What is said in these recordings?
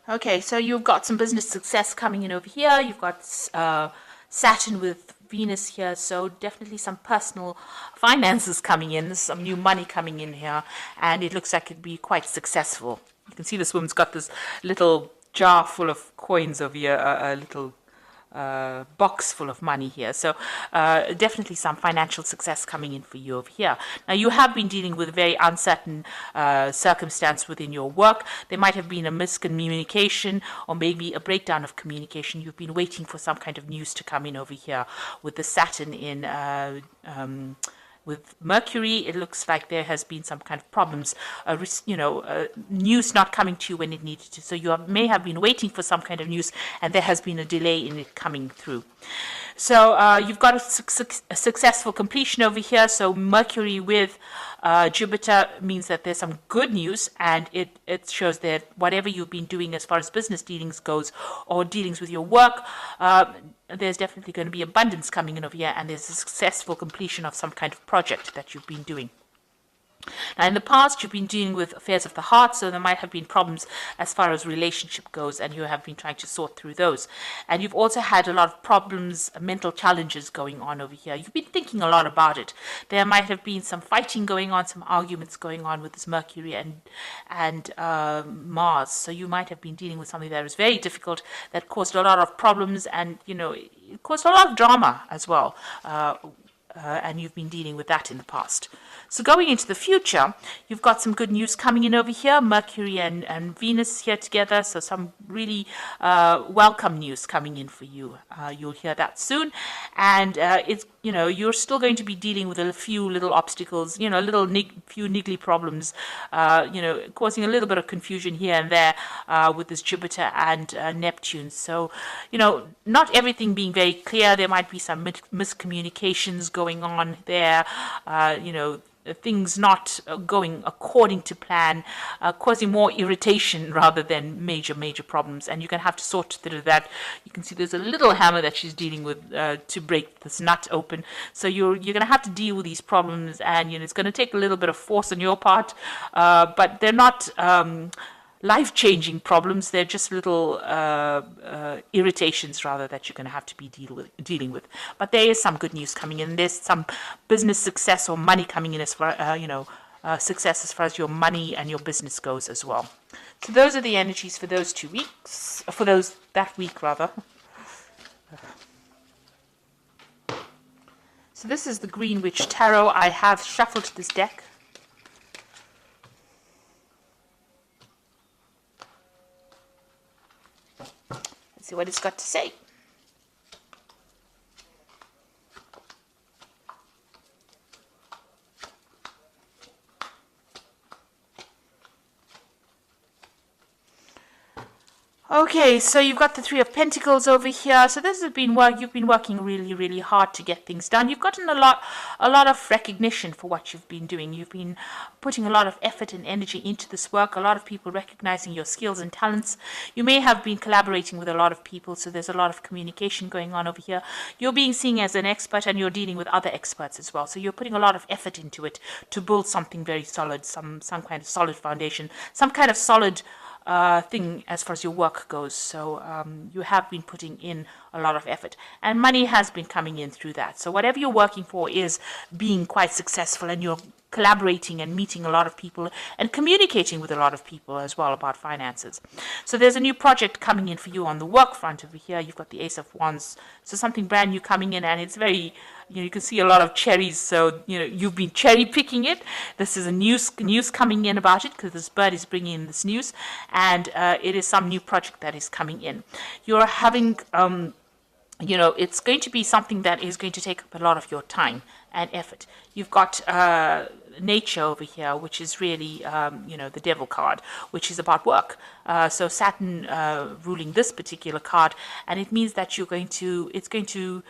Okay, so you've got some business success coming in over here. You've got Saturn with Venus here, so definitely some personal finances coming in, some new money coming in here, and it looks like it'd be quite successful. You can see this woman's got this little jar full of coins over here, a little box full of money here. So definitely some financial success coming in for you over here. Now, you have been dealing with a very uncertain circumstance within your work. There might have been a miscommunication or maybe a breakdown of communication. You've been waiting for some kind of news to come in over here with the Saturn in with Mercury. It looks like there has been some kind of problems, news not coming to you when it needed to. So you may have been waiting for some kind of news, and there has been a delay in it coming through. So you've got a successful completion over here. So Mercury with Jupiter means that there's some good news, and it shows that whatever you've been doing as far as business dealings goes or dealings with your work, there's definitely going to be abundance coming in over here, and there's a successful completion of some kind of project that you've been doing. Now, in the past, you've been dealing with affairs of the heart, so there might have been problems as far as relationship goes, and you have been trying to sort through those. And you've also had a lot of problems, mental challenges going on over here. You've been thinking a lot about it. There might have been some fighting going on, some arguments going on with this Mercury and Mars. So you might have been dealing with something that was very difficult, that caused a lot of problems, and, it caused a lot of drama as well. And you've been dealing with that in the past. So going into the future, you've got some good news coming in over here, Mercury and Venus here together, so some really welcome news coming in for you. You'll hear that soon, and it's you're still going to be dealing with a few little obstacles, few niggly problems, causing a little bit of confusion here and there with this Jupiter and Neptune. So, not everything being very clear. There might be some miscommunications going on there, things not going according to plan, causing more irritation rather than major problems. And you're going to have to sort through that. You can see there's a little hammer that she's dealing with to break this nut open. So you're going to have to deal with these problems, and it's going to take a little bit of force on your part, but they're not life-changing problems. They're just little irritations, rather, that you're going to have to be dealing with. But there is some good news coming in. There's some business success or money coming in as far, success as far as your money and your business goes as well. So those are the energies for those 2 weeks, that week rather. So this is the Green Witch Tarot. I have shuffled this deck. See what it's got to say. Okay, so you've got the Three of Pentacles over here. So this has been work. You've been working really hard to get things done. You've gotten a lot of recognition for what you've been doing. You've been putting a lot of effort and energy into this work. A lot of people recognizing your skills and talents. You may have been collaborating with a lot of people, so there's a lot of communication going on over here. You're being seen as an expert, and you're dealing with other experts as well. So you're putting a lot of effort into it to build something very solid, some kind of solid foundation, some kind of solid thing as far as your work goes. So you have been putting in a lot of effort, and money has been coming in through that. So whatever you're working for is being quite successful, and you're collaborating and meeting a lot of people and communicating with a lot of people as well about finances. So there's a new project coming in for you on the work front over here. You've got the Ace of Wands, so something brand new coming in, and it's very, you can see a lot of cherries. So you've been cherry picking it. This is a news coming in about it, because this bird is bringing in this news, and it is some new project that is coming in. You're having it's going to be something that is going to take up a lot of your time and effort. You've got nature over here, which is really, the devil card, which is about work. So Saturn ruling this particular card, and it means that it's going to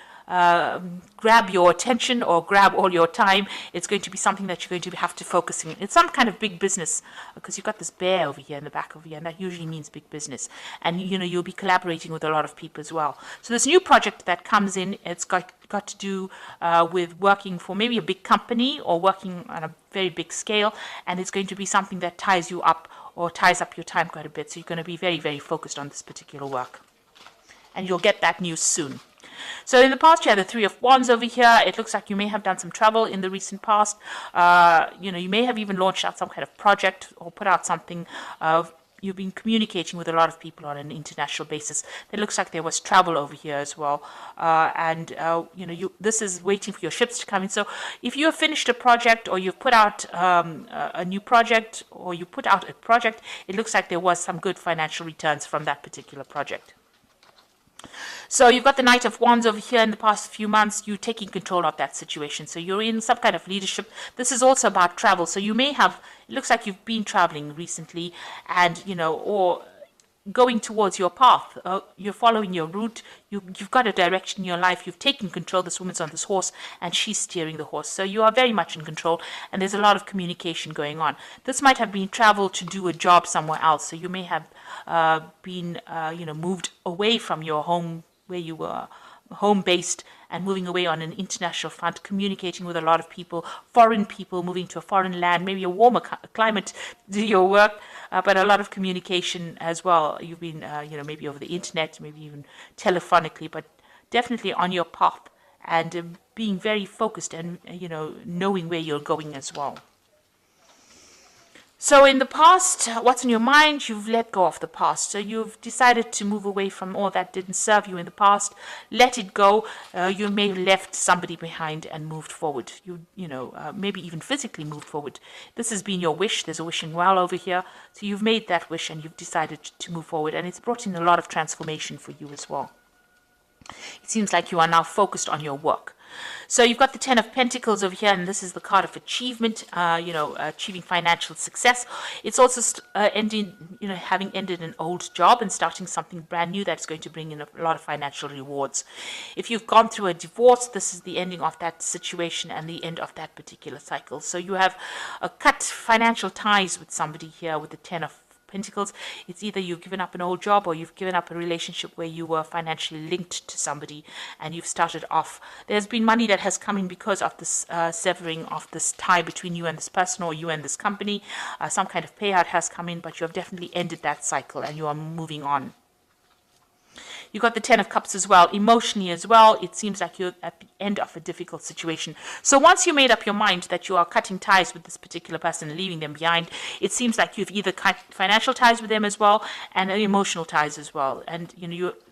grab your attention or grab all your time. It's going to be something that you're going to have to focus on. It's some kind of big business, because you've got this bear over here in the back over here, and that usually means big business. And you'll be collaborating with a lot of people as well. So this new project that comes in, it's got to do with working for maybe a big company or working on a very big scale, and it's going to be something that ties you up or ties up your time quite a bit. So you're going to be very, very focused on this particular work. And you'll get that news soon. So in the past, you had the Three of Wands over here. It looks like you may have done some travel in the recent past. You may have even launched out some kind of project or put out something. You've been communicating with a lot of people on an international basis. It looks like there was travel over here as well. This is waiting for your ships to come in. So if you have finished a project, or you've put out a new project, or you put out a project, it looks like there was some good financial returns from that particular project. So you've got the Knight of Wands over here. In the past few months, you're taking control of that situation. So you're in some kind of leadership. This is also about travel. So you may have, it looks like you've been traveling recently, and, or going towards your path. You're following your route. You've got a direction in your life. You've taken control. This woman's on this horse, and she's steering the horse. So you are very much in control, and there's a lot of communication going on. This might have been travel to do a job somewhere else. So you may have been, moved away from your home, where you were home-based, and moving away on an international front, communicating with a lot of people, foreign people, moving to a foreign land, maybe a warmer climate to do your work, but a lot of communication as well. You've been, maybe over the internet, maybe even telephonically, but definitely on your path, and being very focused and, knowing where you're going as well. So in the past, what's in your mind? You've let go of the past. So you've decided to move away from all that didn't serve you in the past. Let it go. You may have left somebody behind and moved forward. Maybe even physically moved forward. This has been your wish. There's a wishing well over here. So you've made that wish, and you've decided to move forward. And it's brought in a lot of transformation for you as well. It seems like you are now focused on your work. So you've got the Ten of Pentacles over here, and this is the card of achievement, achieving financial success. It's also having ended an old job and starting something brand new that's going to bring in a lot of financial rewards. If you've gone through a divorce, this is the ending of that situation and the end of that particular cycle. So you have cut financial ties with somebody here with the Ten of Pentacles. It's either you've given up an old job, or you've given up a relationship where you were financially linked to somebody, and you've started off. There's been money that has come in because of this severing of this tie between you and this person, or you and this company. Some kind of payout has come in, but you have definitely ended that cycle, and you are moving on. You've got the Ten of Cups as well. Emotionally as well, it seems like you're at the end of a difficult situation. So once you made up your mind that you are cutting ties with this particular person and leaving them behind, it seems like you've either cut financial ties with them as well, and emotional ties as well. And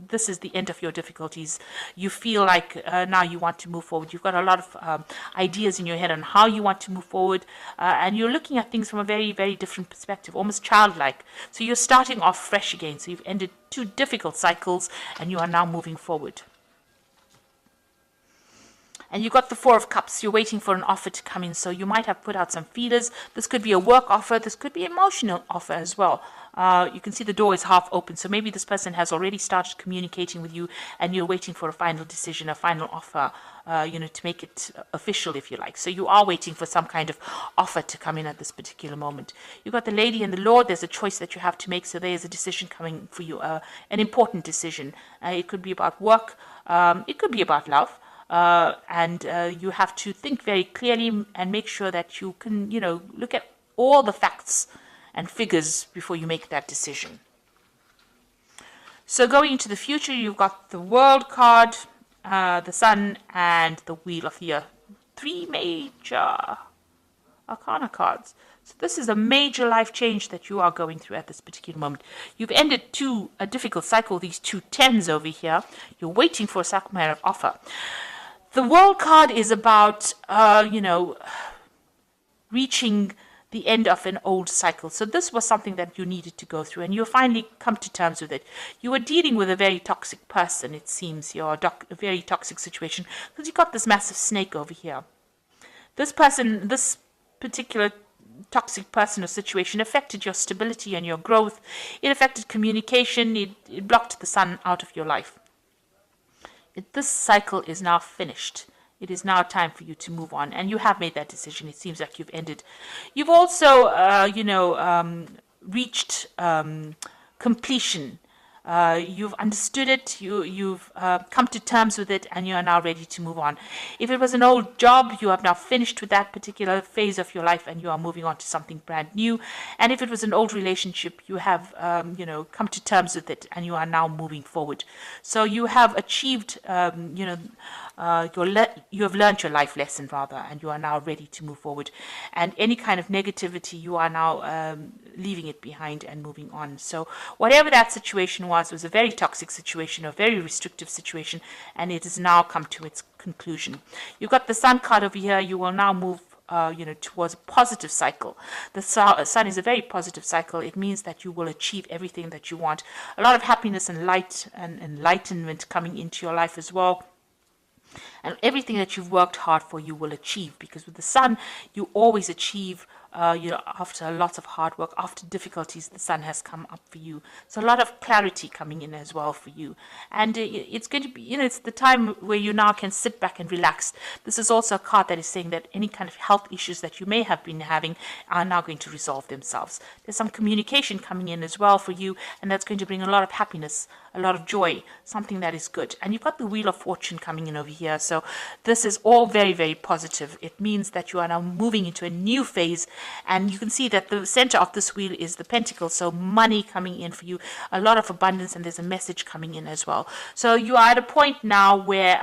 this is the end of your difficulties. You feel like now you want to move forward. You've got a lot of ideas in your head on how you want to move forward, and you're looking at things from a very, very different perspective, almost childlike. So you're starting off fresh again. So you've ended 2 difficult cycles, and you are now moving forward. And you got the Four of Cups. You're waiting for an offer to come in. So you might have put out some feelers. This could be a work offer. This could be an emotional offer as well. You can see the door is half open. So maybe this person has already started communicating with you, and you're waiting for a final decision, a final offer, to make it official, if you like. So you are waiting for some kind of offer to come in at this particular moment. You've got the Lady and the Lord. There's a choice that you have to make. So there is a decision coming for you, an important decision. It could be about work. It could be about love. And you have to think very clearly and make sure that you can, look at all the facts and figures before you make that decision. So going into the future, you've got the World card, the Sun, and the Wheel of the Year. 3 major Arcana cards. So this is a major life change that you are going through at this particular moment. You've ended a difficult cycle, these 2 tens over here. You're waiting for a sacramental offer. The World card is about, reaching the end of an old cycle. So this was something that you needed to go through, and you finally come to terms with it. You were dealing with a very toxic person, it seems. You're a very toxic situation, because you've got this massive snake over here. This person, this particular toxic person or situation affected your stability and your growth. It affected communication. It blocked the sun out of your life. This cycle is now finished. It is now time for you to move on, and you have made that decision. It seems like you've ended. You've also, reached completion You've understood it, you've come to terms with it, and you are now ready to move on. If it was an old job, you have now finished with that particular phase of your life and you are moving on to something brand new. And if it was an old relationship, you have come to terms with it and you are now moving forward. So you have achieved you have learned your life lesson rather, and you are now ready to move forward. And any kind of negativity, you are now leaving it behind and moving on. So whatever that situation was a very toxic situation, a very restrictive situation, and it has now come to its conclusion. You've got the Sun card over here. You will now move towards a positive cycle. The sun is a very positive cycle. It means that you will achieve everything that you want. A lot of happiness and light and enlightenment coming into your life as well. And everything that you've worked hard for, you will achieve, because with the Sun, you always achieve. After a lot of hard work, after difficulties, the Sun has come up for you. So a lot of clarity coming in as well for you. And it's going to be, it's the time where you now can sit back and relax. This is also a card that is saying that any kind of health issues that you may have been having are now going to resolve themselves. There's some communication coming in as well for you, and that's going to bring a lot of happiness, a lot of joy, something that is good. And you've got the Wheel of Fortune coming in over here. So this is all very, very positive. It means that you are now moving into a new phase. And you can see that the center of this wheel is the pentacle, so money coming in for you, a lot of abundance, and there's a message coming in as well. So you are at a point now where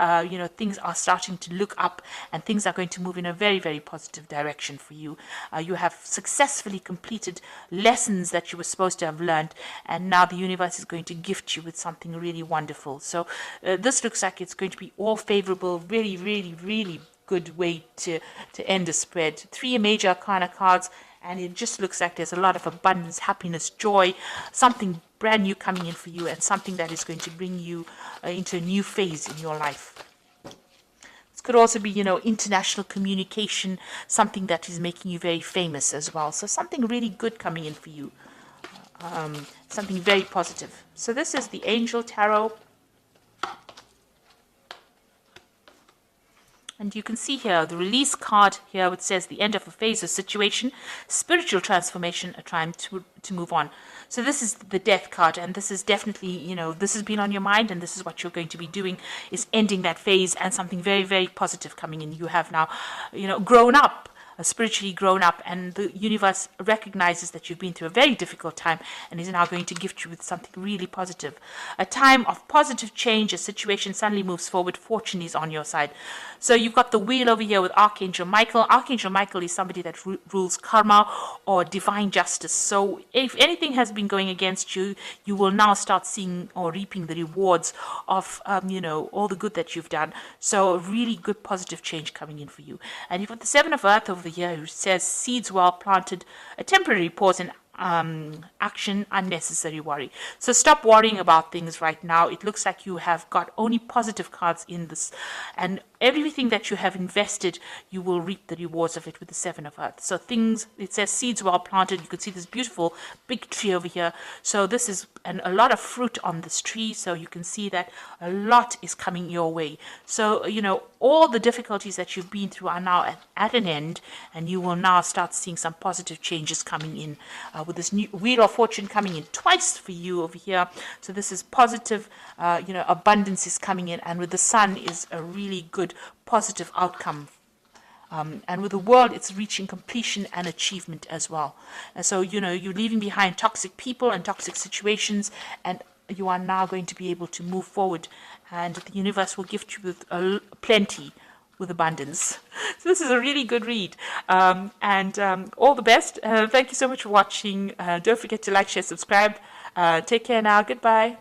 things are starting to look up, and things are going to move in a very, very positive direction for you. You have successfully completed lessons that you were supposed to have learned, and now the universe is going to gift you with something really wonderful. So this looks like it's going to be all favorable, really, really, really good way to end a spread. 3 major arcana cards, and it just looks like there's a lot of abundance, happiness, joy, something brand new coming in for you, and something that is going to bring you into a new phase in your life. This could also be, international communication, something that is making you very famous as well. So something really good coming in for you, something very positive. So this is the Angel Tarot. And you can see here the release card here, which says the end of a phase or situation, spiritual transformation, a time to move on. So this is the Death card, and this is definitely, this has been on your mind, and this is what you're going to be doing, is ending that phase, and something very, very positive coming in. You have now, grown up. Spiritually grown up, and the universe recognizes that you've been through a very difficult time and is now going to gift you with something really positive. A time of positive change, a situation suddenly moves forward, fortune is on your side. So you've got the wheel over here with Archangel Michael. Archangel Michael is somebody that rules karma or divine justice. So if anything has been going against you, you will now start seeing or reaping the rewards of, all the good that you've done. So a really good positive change coming in for you. And you've got the Seven of Earth over here, who says seeds well planted, a temporary pause in action, unnecessary worry. So stop worrying about things right now. It looks like you have got only positive cards in this, and everything that you have invested, you will reap the rewards of it with the Seven of Earth. So things, it says seeds well planted. You can see this beautiful big tree over here. So this is a lot of fruit on this tree. So you can see that a lot is coming your way. So, all the difficulties that you've been through are now at an end, and you will now start seeing some positive changes coming in with this new Wheel of Fortune coming in twice for you over here. So this is positive, abundance is coming in, and with the Sun is a really good positive outcome. And with the World, it's reaching completion and achievement as well. And so, you're leaving behind toxic people and toxic situations, and you are now going to be able to move forward, and the universe will gift you with plenty, with abundance. So this is a really good read, and all the best. Thank you so much for watching. Don't forget to like, share, subscribe. Take care now. Goodbye.